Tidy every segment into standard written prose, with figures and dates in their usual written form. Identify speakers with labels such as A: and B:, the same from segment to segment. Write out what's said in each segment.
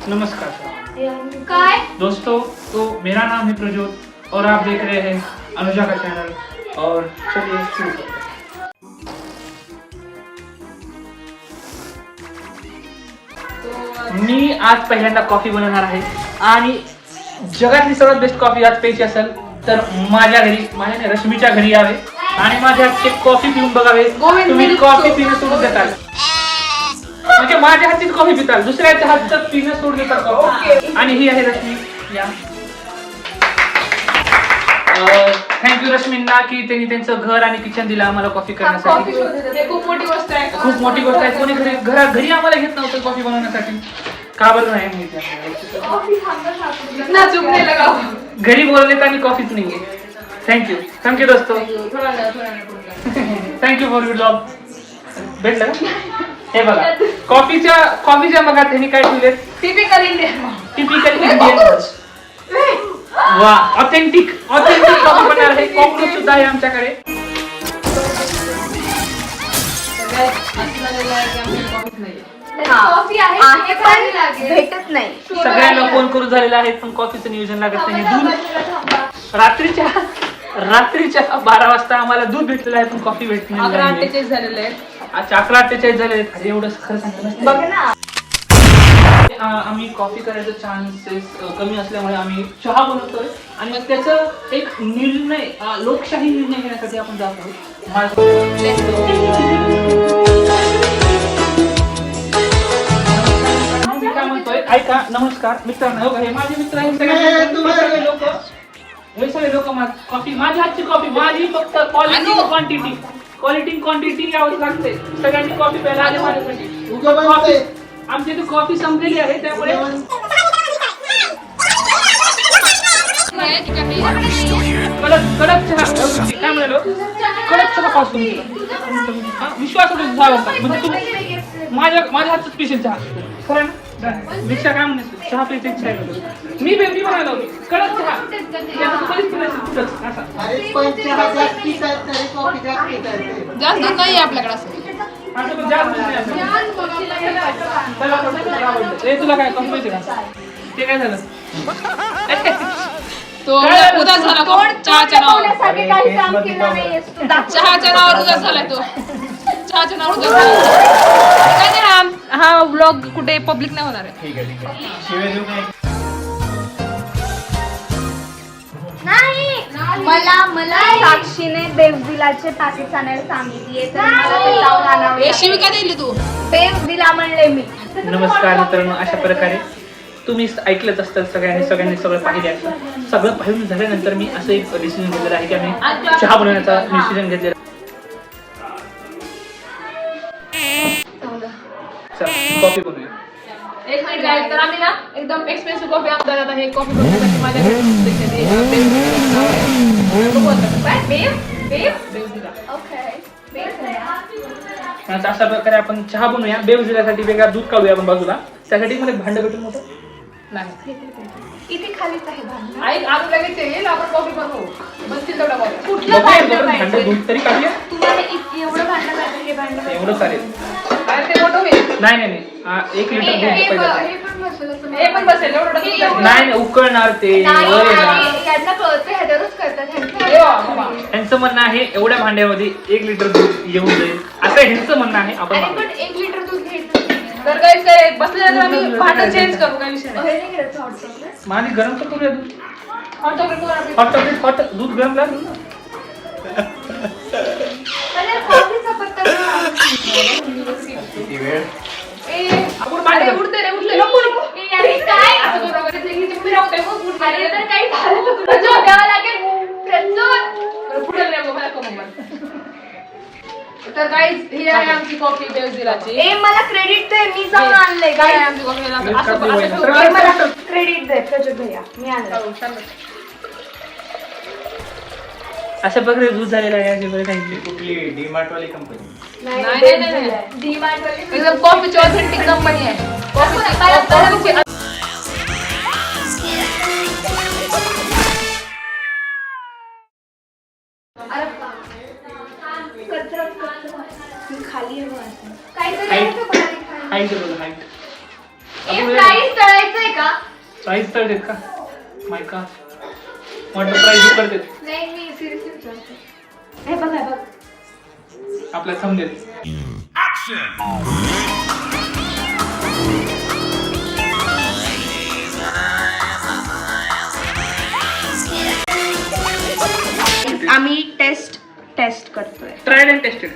A: नमस्कार काय दोस्तों, तो मेरा नाम है प्रज्योत और आप देख रहे हैं अनुजा का चैनल। और चलिए शुरू करते हैं। मी आज पहिल्यांदा कॉफी बनवणार आहे आणि जगातली सर्वात बेस्ट कॉफी आज प्यायची असेल तर माझ्या घरी, माझ्या नाही, रश्मीच्या घरी यावे आणि माझ्या हातची कॉफी पिऊन बघावे। तुम्ही कॉफी पिणं सोडून देताल म्हणजे माझ्या हातची कॉफी पिताल, दुसऱ्याच्या हातचं पिणं सोडून देताल कॉफी। आणि ही आहे रश्मी, या थँक्यू रश्मींना की त्यांनी त्यांचं घर आणि किचन दिलं आम्हाला कॉफी करण्यासाठी।
B: खूप मोठी गोष्ट आहे,
A: खूप मोठी गोष्ट आहे। कोणी घरी आम्हाला घेत नव्हतं कॉफी बनवण्यासाठी, का बरं नाही माहिती। घरी बोललेत आणि कॉफीच नाहीये। थँक्यू दोस्तों, थँक्यू फॉर युअर लव्ह। भेटलं का? हे बघा कॉफीच्या मगात त्यांनी काय ठेवले?
B: टिपिकल इंडियन
A: वा, ऑथेंटिक कॉफी बनणार आहे। कॉफी सुद्धा आहे आमच्याकडे।
B: कॉफी आहे पण भेटत नाही।
A: सगळ्यांना फोन करून झालेला आहे पण कॉफीचं नियोजन लागत नाही। दूध रात्रीच्या 12 वाजता आम्हाला दूध भेटलेलं आहे पण कॉफी भेटत नाही।
B: 11:48 झालेले आहेत।
A: अच्छा 11:48 झाले आहेत। अरे एवढं खरं सांगितलं
B: बघ ना,
A: आम्ही कॉफी करायचं चान्सेस कमी असल्यामुळे आम्ही चहा बनवतोय आणि मग त्याचं एक निर्णय, लोकशाही निर्णय घेण्यासाठी आपण जात आहोत। काय म्हणतोय ऐका, नमस्कार मित्रांनो, हे माझे मित्र आहेत, सगळे लोक कॉफी, माझी हातची कॉफी, माझी फक्त क्वालिटी क्वांटिटी यावंच लागते। सगळ्यांनी कॉफी प्यायला आले माझ्यासाठी। आमची इथे कॉफी संपलेली आहे त्यामुळे कडक चहा, काय म्हणालो, कडक चहा पासून विश्वास म्हणजे तू माझ्या हातच पिशील चहा, खरं ना? दीक्षा काय म्हणायचं, चहा प्यायची इच्छा आहे मी म्हणालो कडक चहा
B: जास्त नाही आपल्याकडे असं।
A: तुला काय कॉफी पाहिजे का? ते काय झालं?
B: तो उदास झाला तो चहाच्या नावावर उदास झालाय तो। चहाच्या नावावर उदास झाला। काय नाही, हा व्लॉग कुठे पब्लिक नाही होणार आहे।
A: ठीक आहे।
C: मला साक्षीने बेवदिलाचे पॅकेट आणायला सांगितली तर मला ते जाऊन आणावं लागेल।
B: शिविका दिली तू,
C: बेवदिला म्हणले मी।
A: नमस्कार मित्रांनो, अशा प्रकारे तुम्ही ऐकलंच असतं, सगळ्यांनी सगळं पाहिले असतं। सगळं पाहून झाल्यानंतर मी असं एक डिसिजन घेतलेलं आहे की आम्ही चहा बनवण्याचा डिसिजन घेतलेला। कॉफी बनवूया।
B: एक मिनिट गाइस, तर आम्ही ना एकदम एक्सपेन्सिव्ह कॉफी आणतात। आता हे कॉफी बनवण्यासाठी माझ्या घरी
A: अशा प्रकारे आपण चहा बनवूया। बेवदिलासाठी वेगळा दूध काढूया आपण बाजूला। त्यासाठी मला भांड भेटून मोठं नाही,
C: इथे खालीच आहे भांड।
B: आई आम्ही लगेच येईल, आपण कॉफी बनवू। बनतील तेवढा कॉफी।
C: कुठलं भांड
A: भांड
C: पाहिजे
A: दूध तरी काढूया।
C: तुम्हाला? एवढं भांड पाहिजे, हे भांड पाहिजे?
A: एवढं चालेल?
B: अरे ते मोठं होईल।
A: नाही 1 लिटर दूध पाहिजे।
B: हे पण बसेल एवढं
A: नाही उकळणार ते वर येणार।
C: यांना कळतं, ह्याच्यावरच करतात
A: ह्यांचं म्हणणं आहे एवढ्या भांड्यामध्ये 1 लिटर दूध येऊन जाईल असं ह्यांचं म्हणणं आहे। आपण
C: पण 1 लिटर दूध घ्यायचं
B: तर गाइस, काय बसल्यानंतर आम्ही भांडं चेंज करू, काय विषय नाही।
A: माझी गरम तर करूया दूध। हॉट दूध गरम लागेल ना।
B: आपण भांडे उडते रे, उठले
C: काय काही झालं तर तुला झोपावं लागेल।
B: पुढे नाही मला कमवणार। तर गाइस, ही आहे आमची कॉफी बेवदिलाची।
C: ए मला क्रेडिट दे, मी जाऊन आणलंय
B: काय
C: काय?
B: आमची कॉफी
C: मला क्रेडिट दे प्रज्योत भैया, मी आणलं।
A: अशा प्रकारे दूध झालेला आहे। अशा प्रकारे
D: कुठली डीमार्ट वाली कंपनी?
B: नाही
C: डीमार्ट वाली
B: एकदम कॉफीची ऑथेंटिक कंपनी आहे। कॉफीची
C: खाली आहे
A: हाईट
C: काहीतरी
A: हाईट
C: प्राइस तळायचं
A: प्राईज तर देत का माय का म्हटलं प्राईज करते
B: नाही मी सिरियसली विचारते.
C: हे बघ हे बघ.
A: आपल्याला समजेल.
C: आम्ही टेस्ट करतोय.
A: Trial and tested.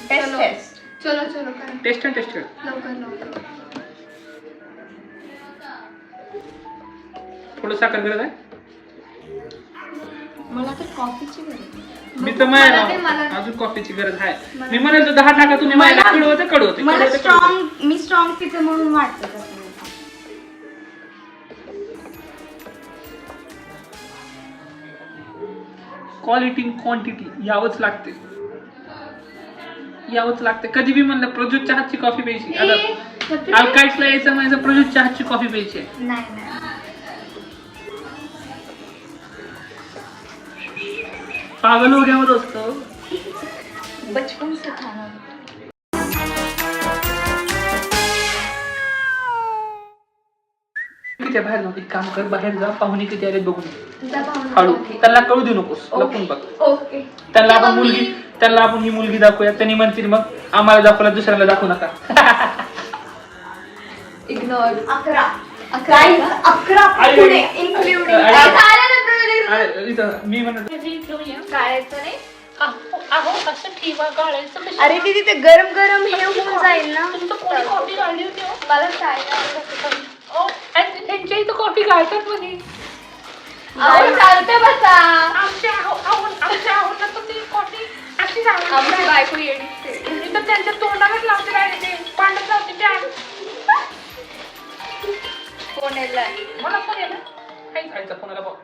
C: टेस्ट.
B: चलो चलो करा.
A: Test and tested.
B: लवकर.
A: थोडं साखर गरज आहे.
C: मला तर कॉफीची गरज आहे.
A: मी तर
B: मला ते मला
A: अजून कॉफीची गरज आहे. मी म्हणाल 10 टाका तुम्ही मला कडू
C: मला
A: होते.
C: मी स्ट्रॉंग पिते म्हणून वाटतं तसं.
A: क्वालिटी क्वांटिटी यावंच लागते. कधी बी म्हणलं प्रज्योतच्या हातची कॉफी प्यायची. आता अल्काईसला यायचं म्हणजे प्रज्योतच्या हातची कॉफी प्यायची आहे.
C: नाही
A: पागल हो गया वो दोस्तों.
C: बचपन से खाना.
A: किती बाहेर जाऊ. एक काम कर बाहेर जा पाहुणे किती आले बघून
B: जा पाहुणे.
A: हळू. त्यांना कळू देऊ नकोस. लपून बघ.
B: ओके.
A: त्यांना आपण ही मुलगी दाखवूया. त्यांनी म्हणतील मग आम्हाला दाखवला दुसऱ्याला दाखवू नका.
B: इग्नोर.
C: 11 पुढे including.
A: अरे, इथं मी म्हणत
C: काढायचं नाही.
E: अहो असं ठेवा गाळायचं कशाला?
C: अरे दीदी ते गरम गरम हे होऊन जाईल ना.
E: तुमचं कोणी कॉफी गाळली होती हो?
C: मला चायला.
E: ओ, आणि त्यांच्या इथं कॉफी गाळतात म्हणे.
B: चालते बसा.
E: आमच्या आहोंना तर ती कॉफी अशी
B: आमची
E: गाळली.
B: बायको येडीच.
E: मी तर त्यांच्या तोंडालाच लावते राहिले ते पांढर लावते त्या.
B: कोण येलाय?
E: मला पण येलं.
A: आईचा फोनाला बघ.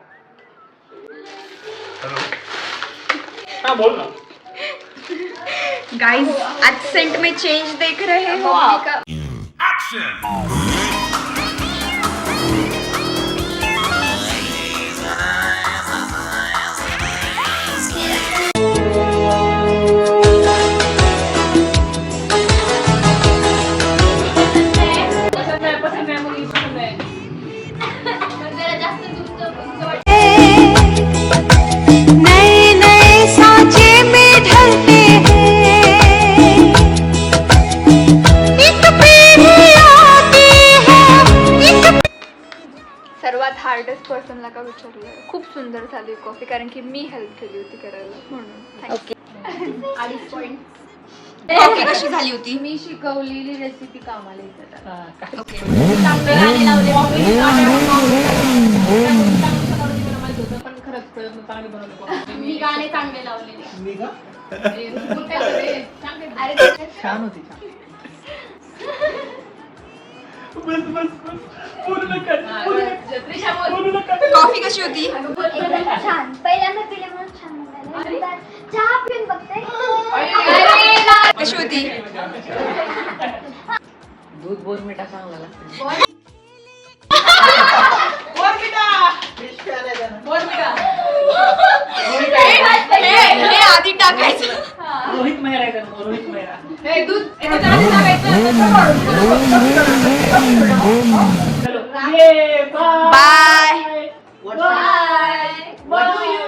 A: हा बोल ना.
C: गाइस एक्सेंट में चेंज देख रहे हो आप.
B: पसंत नाही मुली पसंत नाही.
F: नए नए सांचे में ढलते हैं एक पीढ़ी आती है
B: सर्वात हार्डेस्ट पर्सनला का विचारलं. खूप सुंदर झाली कॉफी कारण की मी हेल्प केली होती करायला म्हणून.
C: ओके.
B: 2.5 पॉइंट.
C: कॉफी कशी झाली होती?
B: मी शिकवलेली रेसिपी कामाला येतात.
E: पण खरंच प्रयत्न चांगले बनवले.
B: मी गाणे चांगले लावलेले.
A: मी का
B: अरे
A: छान होती. बस पूर्ण कर.
C: कॉफी कशी होती?
G: छान. पहिल्यांदा पिले म्हणून छान म्हणाले. चहा पिऊन बघते.
C: कशी होती?
E: दूध बोर्नविटा चांगला लागतो.
C: हे आधी टाकायचं.
A: रोहित मेहरा आहे का? रोहित मेहरा.
B: हे दूध ह्याच्यात टाकायचं.
A: चलो ये bye.
C: Bye.
B: Bye. What do you?